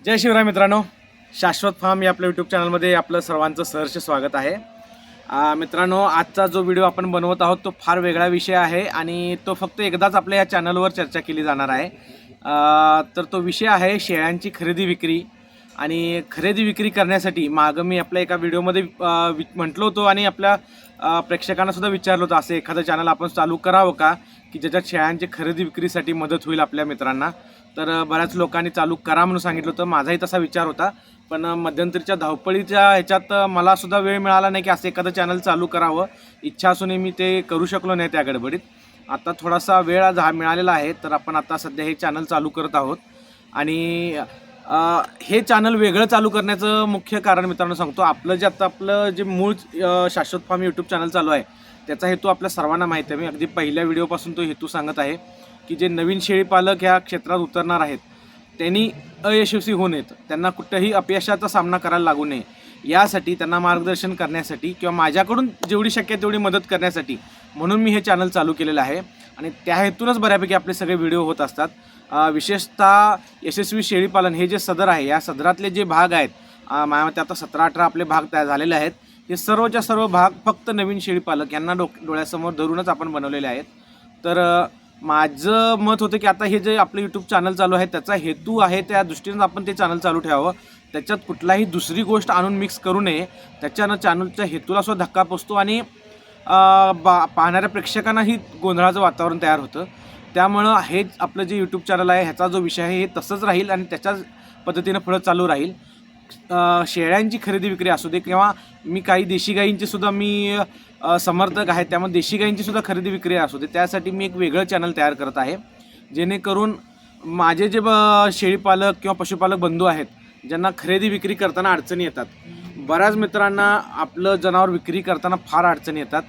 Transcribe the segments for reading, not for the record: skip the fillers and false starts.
जय शिवराय मित्रांनो, शाश्वत फार्म या आपल्या यूट्यूब चॅनलमध्ये आपलं सर्वांचं सहर्ष स्वागत आहे। मित्रांनो, आजचा जो व्हिडिओ आपण बनवत आहोत तो फार वेगळा विषय आहे आणि तो फक्त एकदाच आपल्या या चॅनलवर चर्चा केली जाणार आहे। तर तो विषय आहे शेळ्यांची खरेदी विक्री। आणि खरेदी विक्री करण्यासाठी मागं मी आपल्या एका व्हिडिओमध्ये म्हटलो होतो आणि आपल्या प्रेक्षकांना सुद्धा विचारलं होतं, असं एखादं चॅनल आपण चालू करावं का की ज्याच्यात शेळ्यांची खरेदी विक्रीसाठी मदत होईल आपल्या मित्रांना। तर बऱ्याच लोकांनी चालू करा म्हणून सांगितलं होतं। माझाही तसा विचार होता, पण मध्यंतरीच्या धावपळीच्या ह्याच्यात मला सुद्धा वेळ मिळाला नाही की असं एखादं चॅनल चालू करावं। इच्छा असूनही मी ते करू शकलो नाही त्या गडबडीत। आता थोडासा वेळ मिळालेला आहे, तर आपण आता सध्या हे चॅनल चालू करत आहोत। आणि हे चॅनल वेगळं चालू करण्याचं मुख्य कारण मित्रांनो सांगतो, आपलं जे मूळ शाश्वत फार्म यूट्यूब चॅनल चालू आहे त्याचा हेतू आपल्या सर्वांना माहिती आहे। मी अगदी पहिल्या व्हिडिओपासून तो हेतू सांगत आहे की जे नवीन शेळीपालक ह्या क्षेत्रात उतरणार आहेत त्यांनी अयशस्वी होऊ नयेत, त्यांना कुठेही अपयशाचा सामना करायला लागू नये, यासाठी त्यांना मार्गदर्शन करण्यासाठी किंवा माझ्याकडून जेवढी शक्य तेवढी मदत करण्यासाठी म्हणून मी हे चॅनल चालू केलेलं आहे। आणि त्या हेतूनच बऱ्यापैकी आपले सगळे व्हिडिओ होत असतात। विशेषतः यशस्वी शेळीपालन हे जे सदर आहे, या सदरातले जे भाग आहेत, माझ्या आता 17-18 आपले भाग तयार झालेले आहेत। हे सर्वच्या सर्व भाग फक्त नवीन शेळीपालक यांना डोळ्यासमोर धरूनच आपण बनवलेले आहेत। तर माझं मत होतं की आता हे जे आपलं यूट्यूब चॅनल चालू आहे त्याचा हेतू आहे, त्या दृष्टीनं आपण ते चॅनल चालू ठेवावं। त्याच्यात कुठलाही दुसरी गोष्ट आणून मिक्स करू नये, त्याच्यानं चॅनलच्या हेतूला सुद्धा धक्का पोचतो आणि पाहणाऱ्या प्रेक्षकांनाही गोंधळाचं वातावरण तयार होतं। त्यामुळं हे आपलं जे यूट्यूब चॅनल आहे ह्याचा जो विषय आहे हे तसंच राहील आणि त्याच्याच पद्धतीनं पुढं चालू राहील। शेळ्यांची खरेदी विक्री असू दे किंवा मी काही देशी गायींची सुद्धा मी समर्थक आहे, त्यामुळे देशी गायींची सुद्धा खरेदी विक्री असू दे, त्यासाठी मी एक वेगळं चॅनल तयार करत आहे, जेणेकरून माझे जे शेळीपालक किंवा पशुपालक बंधू आहेत ज्यांना खरेदी विक्री करताना अडचणी येतात। बऱ्याच मित्रांना आपलं जनावर विक्री करताना फार अडचणी येतात,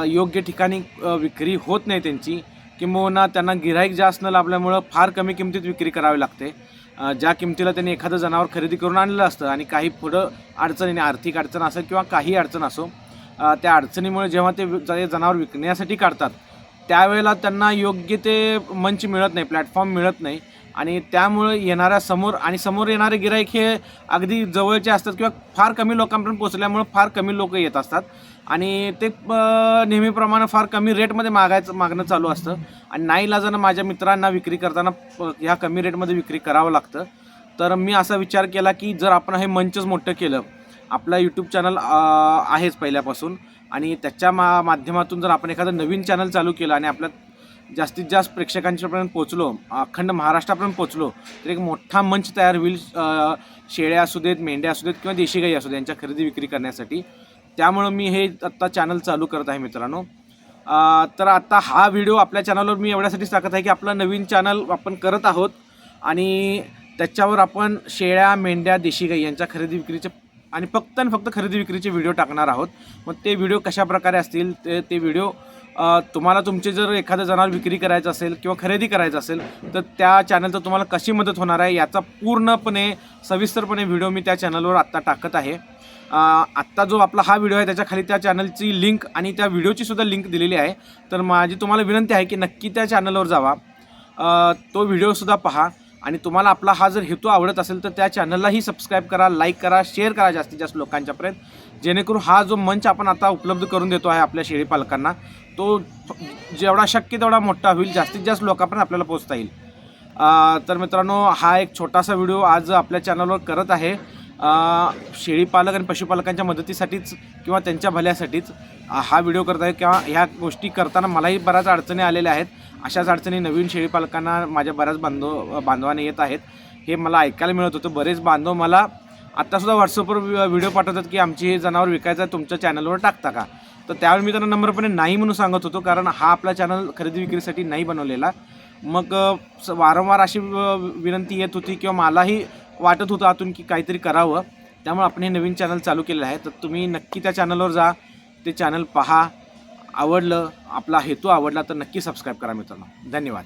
योग्य ठिकाणी विक्री होत नाही त्यांची, किंवा त्यांना गिऱ्हाईक जास्त न लाभल्यामुळं फार कमी किमतीत विक्री करावी लागते। ज्या किमतीला त्यांनी एखादं जनावर खरेदी करून आणलं असतं आणि काही पुढं अडचणीने, आर्थिक अडचण असेल किंवा काही अडचण असो, त्या अडचणीमुळे जेव्हा ते जनावर विकण्यासाठी काढतात त्यावेळेला त्यांना योग्य ते मंच मिळत नाही, प्लॅटफॉर्म मिळत नाही। आणि त्यामुळे येणाऱ्या समोर येणारे गिऱ्हाईक हे अगदी जवळचे असतात किंवा फार कमी लोकांपर्यंत पोचल्यामुळे फार कमी लोक येत असतात आणि ते नेहमीप्रमाणे फार कमी रेटमध्ये मागणं चालू असतं आणि नाईलाजानं माझ्या मित्रांना विक्री करताना ह्या कमी रेटमध्ये विक्री करावं लागतं। तर मी असा विचार केला की जर आपण हे मंचच मोठं केलं, आपलं यूट्यूब चॅनल आहेच पहिल्यापासून, आणि त्याच्या माध्यमातून जर आपण एखादं नवीन चॅनल चालू केलं आणि आपल्या जास्तीत जास्त प्रेक्षकांच्यापर्यंत पोचलो, अखंड महाराष्ट्रापर्यंत पोचलो, तर एक मोठा मंच तयार होईल शेळ्या असू देत, मेंढ्या असू देत किंवा देशी गाई असू देत यांच्या खरेदी विक्री करण्यासाठी। त्यामुळं मी हे आत्ता चॅनल चालू करत आहे मित्रांनो। तर आता हा व्हिडिओ आपल्या चॅनलवर मी एवढ्यासाठीच टाकत आहे की आपलं नवीन चॅनल आपण करत आहोत आणि त्याच्यावर आपण शेळ्या, मेंढ्या, देशी गाई यांच्या खरेदी विक्रीचे आणि फक्त खरेदी विक्रीचे व्हिडिओ टाकणार आहोत। मग ते व्हिडिओ कशा प्रकारे असतील ते व्हिडिओ तुम्हाला तुमचे जर एखादं जनावर विक्री करायचं असेल किंवा खरेदी करायचं असेल तर त्या चॅनलचं तुम्हाला कशी मदत होणार आहे याचा पूर्णपणे सविस्तरपणे व्हिडिओ मी त्या चॅनलवर आत्ता टाकत आहे। आत्ता जो आपला हा व्हिडिओ आहे त्याच्या खाली त्या चॅनलची लिंक आणि त्या व्हिडिओची सुद्धा लिंक दिलेली आहे। तर माझी तुम्हाला विनंती आहे की नक्की त्या चॅनलवर जावा, तो व्हिडिओसुद्धा पहा आणि तुम्हाला आपला हा जर हेतू आवडत असेल तर त्या चॅनललाही सबस्क्राईब करा, लाईक करा, शेअर करा जास्तीत जास्त लोकांच्यापर्यंत, जेणेकरून हा जो मंच आपण आता उपलब्ध करून देतो आहे आपल्या शेळीपालकांना तो जेवढा शक्य तेवढा मोठा होईल, जास्तीत जास्त लोकांपर्यंत आपल्याला पोहोचता येईल। तर मित्रांनो, हा एक छोटासा व्हिडिओ आज आपल्या चॅनलवर करत आहे, शेळीपालक आणि पशुपालकांच्या मदतीसाठीच किंवा त्यांच्या भल्यासाठीच हा व्हिडिओ करत आहे। किंवा ह्या गोष्टी करताना मलाही बऱ्याच अडचणी आलेल्या आहेत, अशाच अडचणी नवीन शेळीपालकांना माझ्या बऱ्याच बांधवांना येत आहेत, हे मला ऐकायला मिळत होतं। बरेच बांधव मला आत्तासुद्धा व्हॉट्सअपवर व्हिडिओ पाठवतात की आमची हे जनावर विकायचं आहे, तुमच्या चॅनलवर टाकता का? तर त्यावेळी मी त्यांना नम्रपणे नाही म्हणून सांगत होतो, कारण हा आपला चॅनल खरेदी विक्रीसाठी नाही बनवलेला। मग वारंवार अशी विनंती येत होती किंवा मलाही वाटत होतं आतून की काहीतरी करावं, त्यामुळे आपण हे नवीन चॅनल चालू केलेलं आहे। तर तुम्ही नक्की त्या चॅनलवर जा, ते चॅनल पहा, आवडलं, आपला हेतू आवडला तर नक्की सबस्क्राईब करा मित्रांनो। धन्यवाद।